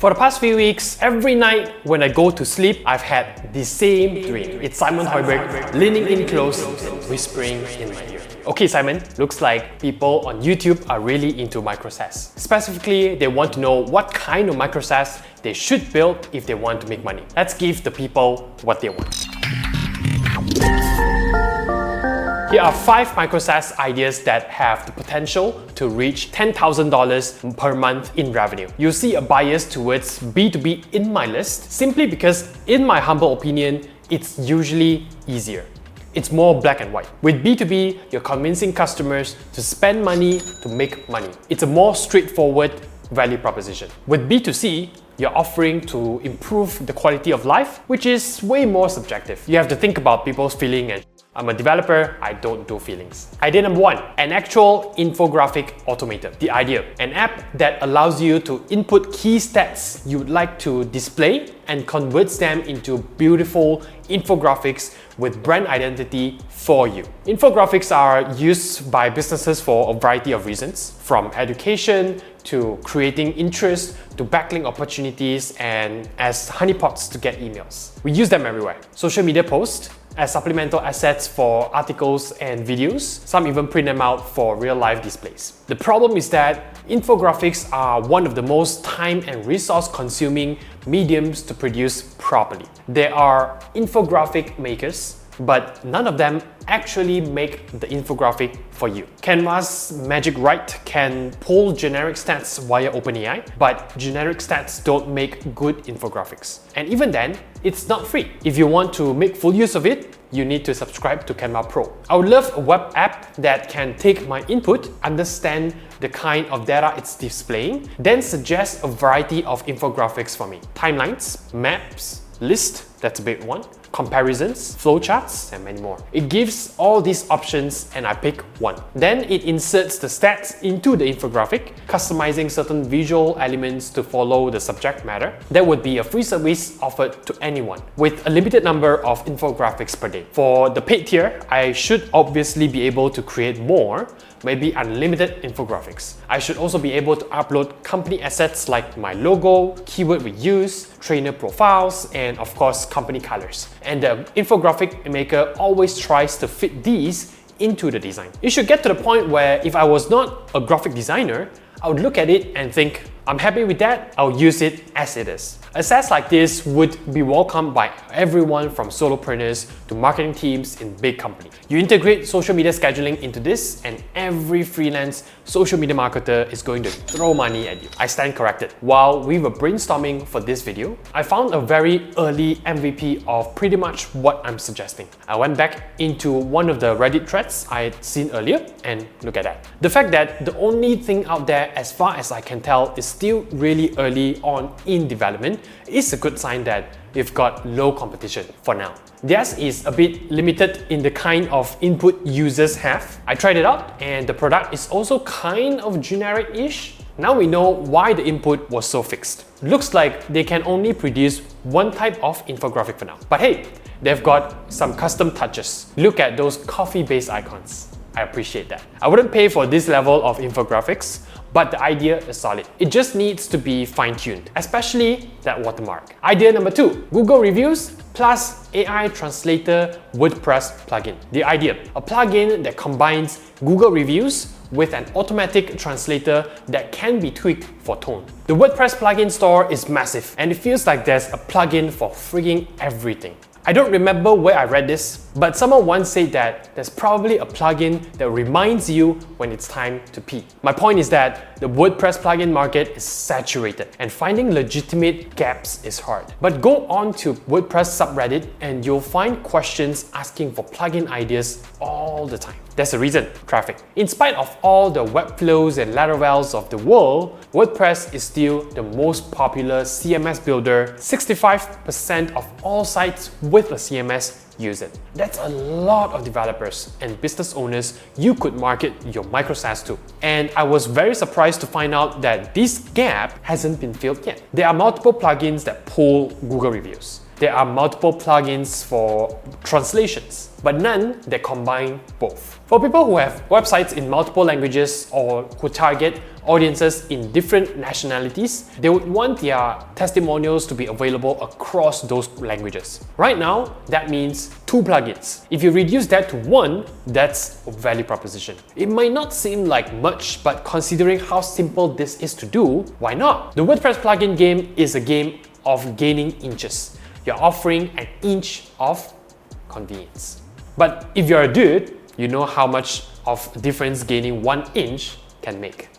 For the past few weeks, every night when I go to sleep, I've had the same dream. It's Simon Hoiberg leaning in close and whispering in my ear. Okay Simon, looks like people on YouTube are really into micro SaaS. Specifically, they want to know what kind of micro SaaS they should build if they want to make money. Let's give the people what they want. Here are 5 micro SaaS ideas that have the potential to reach $10,000 per month in revenue. You'll see a bias towards B2B in my list simply because, in my humble opinion, it's usually easier. It's more black and white. With B2B, you're convincing customers to spend money to make money. It's a more straightforward value proposition. With B2C, you're offering to improve the quality of life, which is way more subjective. You have to think about people's feeling and I'm a developer, I don't do feelings. Idea number 1, an actual infographic automator. The idea, an app that allows you to input key stats you would like to display and converts them into beautiful infographics with brand identity for you. Infographics are used by businesses for a variety of reasons, from education to creating interest to backlink opportunities and as honeypots to get emails. We use them everywhere. Social media posts, as supplemental assets for articles and videos. Some even print them out for real-life displays. The problem is that infographics are one of the most time and resource-consuming mediums to produce properly. There are infographic makers, but none of them actually make the infographic for you. Canva's Magic Write can pull generic stats via OpenAI, but generic stats don't make good infographics. And even then, it's not free. If you want to make full use of it, you need to subscribe to Canva Pro. I would love a web app that can take my input, understand the kind of data it's displaying, then suggest a variety of infographics for me. Timelines, maps, list, that's a big one, comparisons, flowcharts, and many more. It gives all these options and I pick one. Then it inserts the stats into the infographic, customizing certain visual elements to follow the subject matter. That would be a free service offered to anyone with a limited number of infographics per day. For the paid tier, I should obviously be able to create more, maybe unlimited infographics. I should also be able to upload company assets like my logo, keyword we use, trainer profiles, and of course company colors. And the infographic maker always tries to fit these into the design. It should get to the point where if I was not a graphic designer, I would look at it and think, I'm happy with that, I'll use it as it is. A SaaS like this would be welcomed by everyone from solopreneurs to marketing teams in big companies. You integrate social media scheduling into this and every freelance social media marketer is going to throw money at you. I stand corrected. While we were brainstorming for this video, I found a very early MVP of pretty much what I'm suggesting. I went back into one of the Reddit threads I had seen earlier and look at that. The fact that the only thing out there as far as I can tell is still really early on in development is a good sign that we've got low competition for now. Theirs is a bit limited in the kind of input users have. I tried it out and the product is also kind of generic-ish. Now we know why the input was so fixed. Looks like they can only produce one type of infographic for now. But hey, they've got some custom touches. Look at those coffee-based icons. I appreciate that. I wouldn't pay for this level of infographics, but the idea is solid. It just needs to be fine-tuned, especially that watermark. Idea number 2, Google Reviews plus AI Translator WordPress plugin. The idea, a plugin that combines Google Reviews with an automatic translator that can be tweaked for tone. The WordPress plugin store is massive and it feels like there's a plugin for frigging everything. I don't remember where I read this, but someone once said that there's probably a plugin that reminds you when it's time to pee. My point is that the WordPress plugin market is saturated and finding legitimate gaps is hard. But go on to WordPress subreddit and you'll find questions asking for plugin ideas all the time. There's a reason, traffic. In spite of all the Webflows and Laravel's of the world, WordPress is still the most popular CMS builder. 65% of all sites with a CMS use it. That's a lot of developers and business owners you could market your micro SaaS to. And I was very surprised to find out that this gap hasn't been filled yet. There are multiple plugins that pull Google Reviews. There are multiple plugins for translations, but none that combine both. For people who have websites in multiple languages or who target audiences in different nationalities, they would want their testimonials to be available across those languages. Right now, that means 2 plugins. If you reduce that to 1, that's a value proposition. It might not seem like much, but considering how simple this is to do, why not? The WordPress plugin game is a game of gaining inches. You're offering an inch of convenience. But if you're a dude, you know how much of a difference gaining 1 inch can make.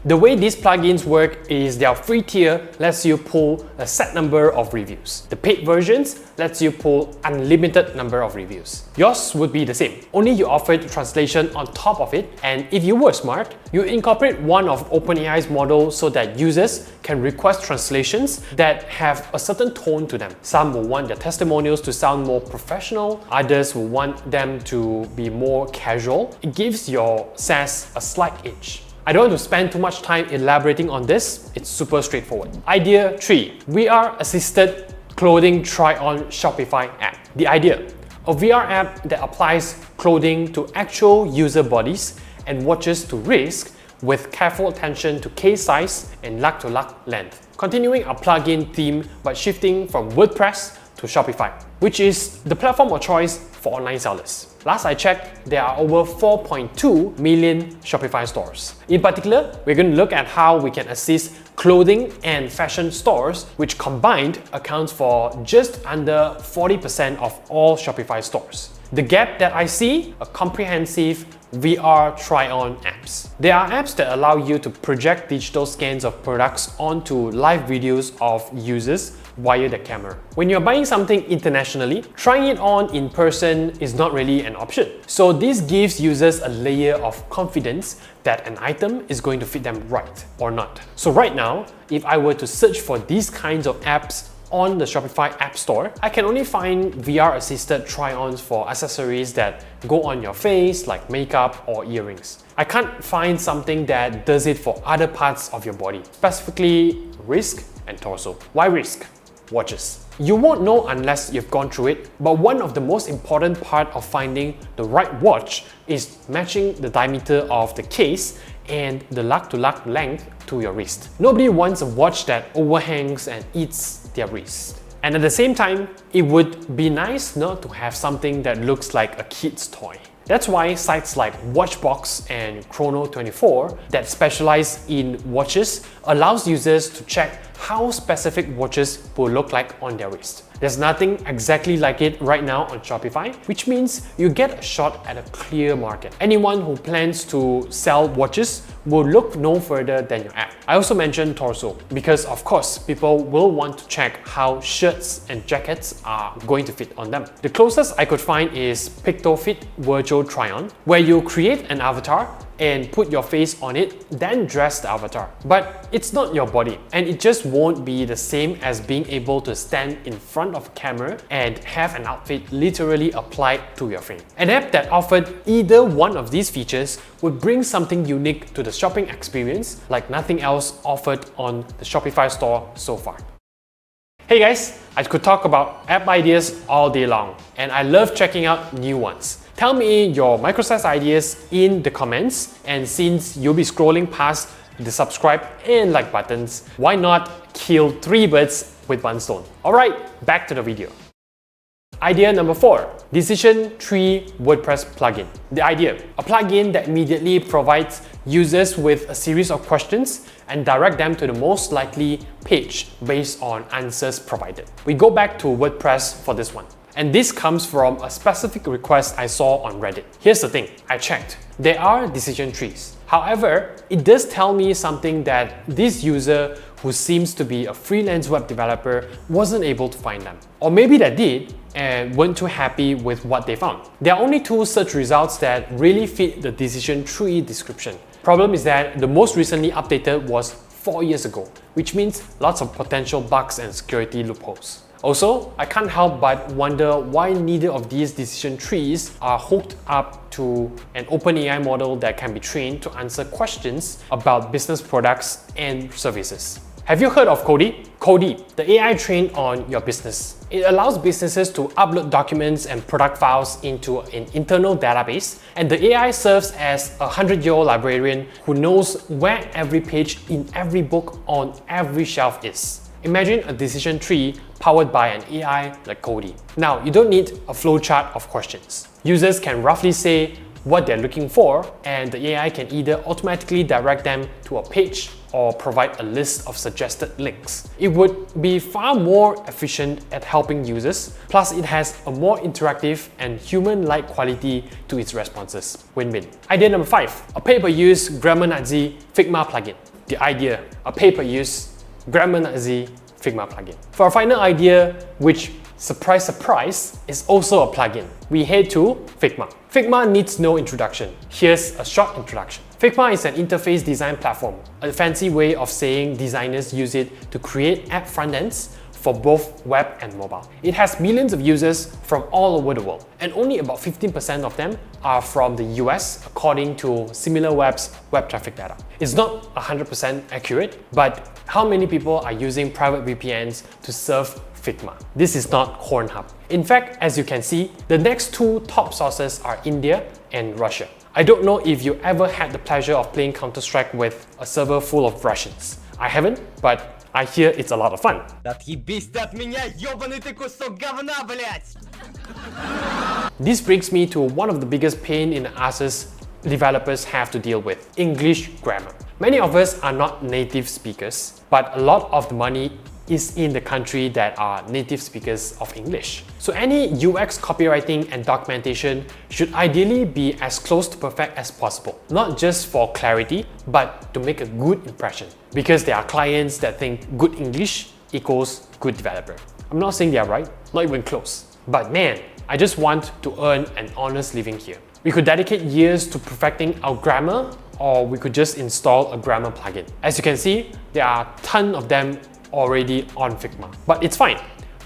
The way these plugins work is their free tier lets you pull a set number of reviews. The paid versions lets you pull unlimited number of reviews. Yours would be the same, only you offered translation on top of it, and if you were smart, you incorporate one of OpenAI's models so that users can request translations that have a certain tone to them. Some will want their testimonials to sound more professional, others will want them to be more casual. It gives your SaaS a slight edge. I don't want to spend too much time elaborating on this, it's super straightforward. Idea 3. VR-assisted clothing try-on Shopify app. The idea: a VR app that applies clothing to actual user bodies and watches to wrist with careful attention to case size and lug-to-lug length. Continuing a plugin theme but shifting from WordPress to Shopify, which is the platform of choice for online sellers. Last I checked, there are over 4.2 million Shopify stores. In particular, we're going to look at how we can assist clothing and fashion stores, which combined accounts for just under 40% of all Shopify stores. The gap that I see: a comprehensive VR try-on apps. There are apps that allow you to project digital scans of products onto live videos of users via the camera. When you're buying something internationally, trying it on in person is not really an option. So this gives users a layer of confidence that an item is going to fit them right or not. So right now, if I were to search for these kinds of apps on the Shopify App Store, I can only find VR-assisted try-ons for accessories that go on your face, like makeup or earrings. I can't find something that does it for other parts of your body, specifically wrist and torso. Why wrist? Watches. You won't know unless you've gone through it, but one of the most important part of finding the right watch is matching the diameter of the case and the lug-to-lug length to your wrist. Nobody wants a watch that overhangs and eats their wrist. And at the same time, it would be nice not to have something that looks like a kid's toy. That's why sites like Watchbox and Chrono24 that specialize in watches allows users to check how specific watches will look like on their wrist. There's nothing exactly like it right now on Shopify, which means you get a shot at a clear market. Anyone who plans to sell watches will look no further than your app. I also mentioned torso because of course people will want to check how shirts and jackets are going to fit on them. The closest I could find is PictoFit Virtual Try-On, where you create an avatar and put your face on it, then dress the avatar. But it's not your body, and it just won't be the same as being able to stand in front of a camera and have an outfit literally applied to your frame. An app that offered either one of these features would bring something unique to the shopping experience like nothing else offered on the Shopify store so far. Hey guys, I could talk about app ideas all day long, and I love checking out new ones. Tell me your microsize ideas in the comments, and since you'll be scrolling past the subscribe and like buttons, why not kill 3 birds with 1 stone? Alright, back to the video. Idea number 4, Decision Tree WordPress plugin. The idea: a plugin that immediately provides users with a series of questions and direct them to the most likely page based on answers provided. We go back to WordPress for this one. And this comes from a specific request I saw on Reddit. Here's the thing, I checked. There are decision trees. However, it does tell me something that this user, who seems to be a freelance web developer, wasn't able to find them. Or maybe they did and weren't too happy with what they found. There are only 2 search results that really fit the decision tree description. Problem is that the most recently updated was 4 years ago, which means lots of potential bugs and security loopholes. Also, I can't help but wonder why neither of these decision trees are hooked up to an OpenAI model that can be trained to answer questions about business products and services. Have you heard of Cody? Cody, the AI trained on your business. It allows businesses to upload documents and product files into an internal database, and the AI serves as a 100-year-old librarian who knows where every page in every book on every shelf is. Imagine a decision tree powered by an AI like Cody. Now, you don't need a flowchart of questions. Users can roughly say what they're looking for, and the AI can either automatically direct them to a page or provide a list of suggested links. It would be far more efficient at helping users, plus it has a more interactive and human-like quality to its responses. Win-win. Idea number 5, a pay-per-use Grammar Nazi Figma plugin. The idea, a pay-per-use Grammar Nazi Figma plugin. For our final idea, which surprise surprise is also a plugin, we head to Figma. Figma needs no introduction. Here's a short introduction. Figma is an interface design platform, a fancy way of saying designers use it to create app front ends for both web and mobile. It has millions of users from all over the world, and only about 15% of them are from the US according to SimilarWeb's web traffic data. It's not 100% accurate, but how many people are using private VPNs to surf Figma? This is not Pornhub. In fact, as you can see, the next two top sources are India and Russia. I don't know if you ever had the pleasure of playing Counter-Strike with a server full of Russians. I haven't, but I hear it's a lot of fun. This brings me to one of the biggest pain in the asses developers have to deal with: English grammar. Many of us are not native speakers, but a lot of the money is in the country that are native speakers of English. So any UX copywriting and documentation should ideally be as close to perfect as possible, not just for clarity, but to make a good impression. Because there are clients that think good English equals good developer. I'm not saying they are right, not even close. But man, I just want to earn an honest living here. We could dedicate years to perfecting our grammar, or we could just install a grammar plugin. As you can see, there are a ton of them already on Figma. But it's fine.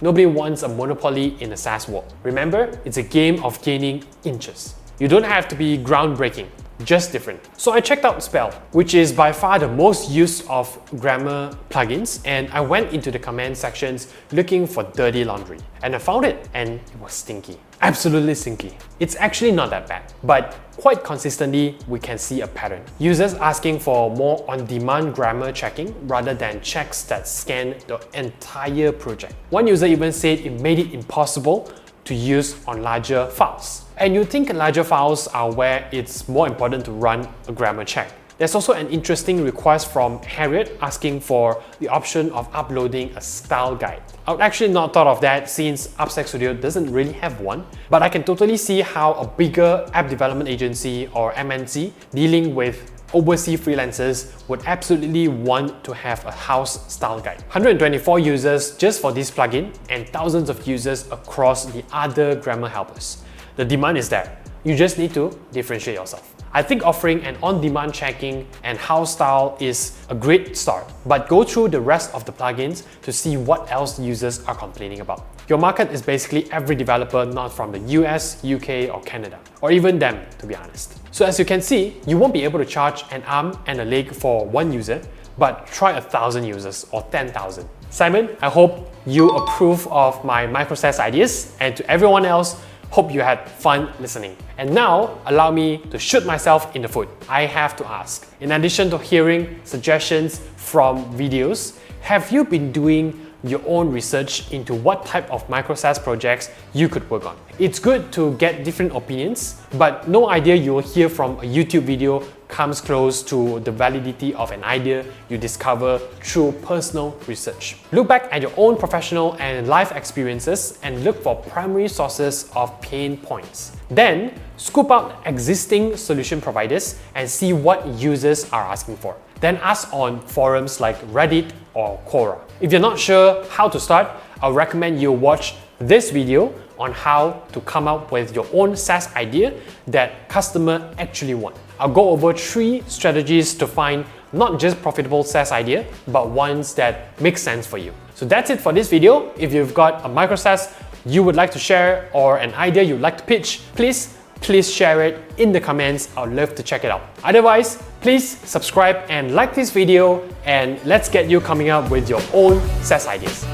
Nobody wants a monopoly in the SaaS world. Remember, it's a game of gaining inches. You don't have to be groundbreaking, just different. So I checked out Spell, which is by far the most used of grammar plugins, and I went into the comment sections looking for dirty laundry. And I found it, and it was stinky. Absolutely stinky. It's actually not that bad, but quite consistently, we can see a pattern. Users asking for more on-demand grammar checking rather than checks that scan the entire project. One user even said it made it impossible to use on larger files. And you think larger files are where it's more important to run a grammar check. There's also an interesting request from Harriet asking for the option of uploading a style guide. I would actually not thought of that since Upstack Studio doesn't really have one, but I can totally see how a bigger app development agency or MNC dealing with overseas freelancers would absolutely want to have a house style guide. 124 users just for this plugin and thousands of users across the other grammar helpers. The demand is there. You just need to differentiate yourself. I think offering an on-demand checking and house style is a great start, but go through the rest of the plugins to see what else users are complaining about. Your market is basically every developer not from the US, UK or Canada, or even them, to be honest. So as you can see, you won't be able to charge an arm and a leg for one user, but try 1,000 users or 10,000. Simon, I hope you approve of my micro-SaaS ideas, and to everyone else, hope you had fun listening. And now, allow me to shoot myself in the foot. I have to ask, in addition to hearing suggestions from videos, have you been doing your own research into what type of micro SaaS projects you could work on? It's good to get different opinions, but no idea you will hear from a YouTube video comes close to the validity of an idea you discover through personal research. Look back at your own professional and life experiences and look for primary sources of pain points. Then, scoop out existing solution providers and see what users are asking for. Then ask on forums like Reddit or Quora. If you're not sure how to start, I'll recommend you watch this video on how to come up with your own SaaS idea that customer actually want. I'll go over 3 strategies to find not just profitable SaaS idea, but ones that make sense for you. So that's it for this video. If you've got a micro SaaS you would like to share or an idea you'd like to pitch, please share it in the comments. I'd love to check it out. Otherwise, Please subscribe and like this video, and let's get you coming up with your own SaaS ideas.